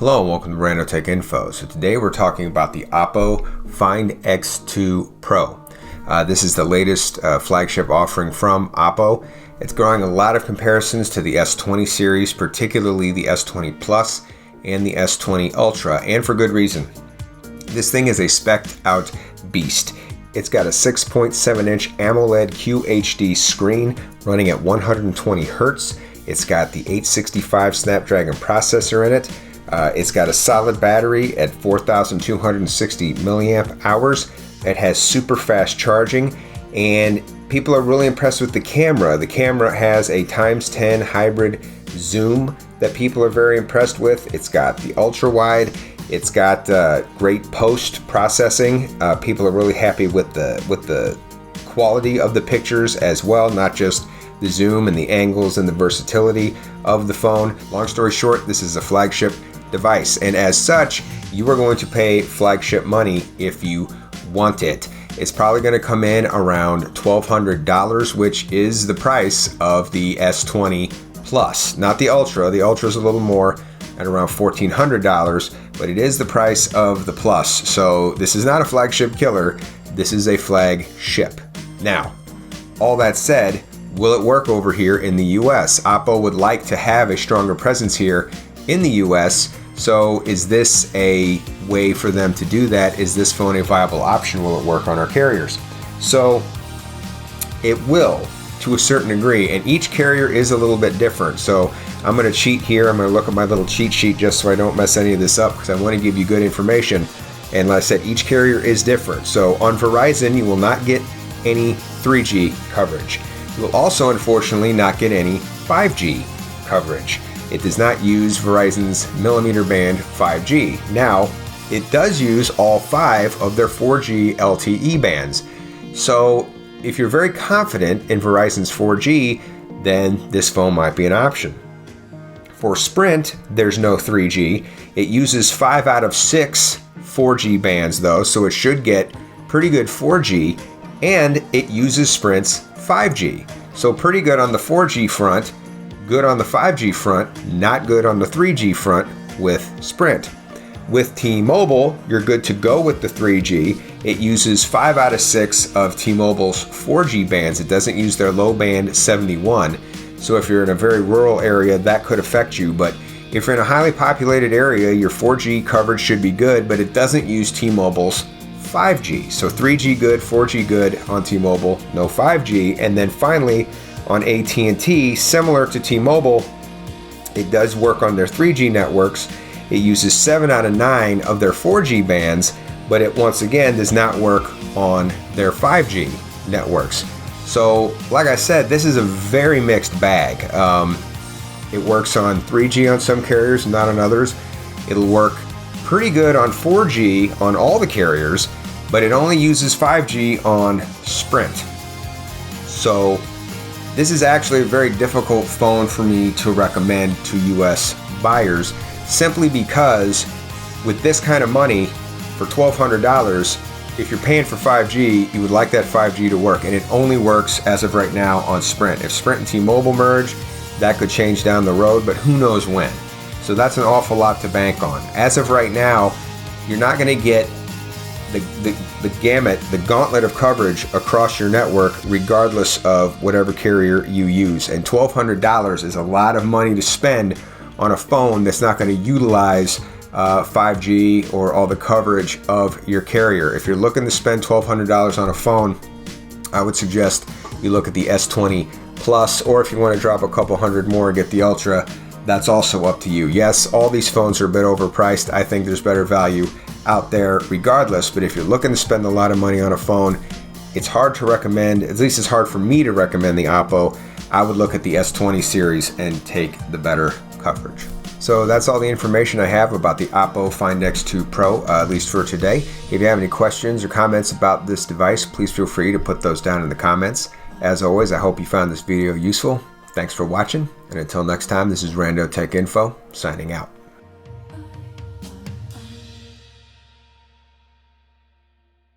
Hello and welcome to Rando Tech Info. So today we're talking about the Oppo Find X2 Pro. This is the latest flagship offering from Oppo. It's drawing a lot of comparisons to the S20 series, particularly the S20 Plus and the S20 Ultra, and for good reason. This thing is a spec'd out beast. It's got a 6.7-inch AMOLED QHD screen running at 120 Hz. It's got the 865 Snapdragon processor in it. It's got a solid battery at 4,260 milliamp hours. It has super fast charging, and people are really impressed with the camera. The camera has a x10 hybrid zoom that people are very impressed with. It's got the ultra wide. It's got great post processing. People are really happy with the quality of the pictures as well, not just the zoom and the angles and the versatility of the phone. Long story short, this is a flagship device, and as such, you are going to pay flagship money if you want it. It's probably going to come in around $1,200, which is the price of the S20 Plus, not the Ultra. The Ultra is a little more, at around $1,400, but it is the price of the Plus. So this is not a flagship killer. This is a flagship. Now, all that said, will it work over here in the US? Oppo would like to have a stronger presence here in the US. So is this a way for them to do that? Is this phone a viable option? Will it work on our carriers? So it will, to a certain degree, and each carrier is a little bit different. So I'm going to cheat here. I'm going to look at my little cheat sheet just so I don't mess any of this up, because I want to give you good information. And like I said, each carrier is different. So on Verizon, you will not get any 3G coverage. You will also, unfortunately, not get any 5G coverage. It does not use Verizon's millimeter band 5G. Now, it does use all 5 of their 4G LTE bands. So if you're very confident in Verizon's 4G, then this phone might be an option. For Sprint, there's no 3G. It uses 5 out of 6 4G bands though, so it should get pretty good 4G, and it uses Sprint's 5G. So pretty good on the 4G front, good on the 5G front, not good on the 3G front with Sprint. With T-Mobile, you're good to go with the 3G. It uses 5 out of 6 of T-Mobile's 4G bands. It doesn't use their low band 71. So if you're in a very rural area, that could affect you. But if you're in a highly populated area, your 4G coverage should be good, but it doesn't use T-Mobile's 5G. So 3G good, 4G good on T-Mobile, no 5G. And then finally, on AT&T, similar to T-Mobile, it does work on their 3G networks. It uses 7 out of 9 of their 4G bands, but it once again does not work on their 5G networks. So, like I said, this is a very mixed bag. It works on 3G on some carriers, not on others. It'll work pretty good on 4G on all the carriers, but it only uses 5G on Sprint. So this is actually a very difficult phone for me to recommend to US buyers, simply because with this kind of money, for $1,200, if you're paying for 5G, you would like that 5G to work, and it only works as of right now on Sprint. If Sprint and T-Mobile merge, that could change down the road, but who knows when. So that's an awful lot to bank on. As of right now, you're not going to get the gamut, the gauntlet of coverage across your network, regardless of whatever carrier you use. And $1,200 is a lot of money to spend on a phone that's not going to utilize 5G or all the coverage of your carrier. If you're looking to spend $1,200 on a phone, I would suggest you look at the S20 Plus, or if you want to drop a couple hundred more and get the Ultra, that's also up to you. Yes, all these phones are a bit overpriced. I think there's better value out there regardless, but if you're looking to spend a lot of money on a phone, it's hard to recommend, at least it's hard for me to recommend the Oppo. I would look at the S20 series and take the better coverage. So that's all the information I have about the Oppo Find X2 Pro, at least for today. If you have any questions or comments about this device, please feel free to put those down in the comments. As always, I hope you found this video useful. Thanks for watching, and until next time, this is Rando Tech Info, signing out.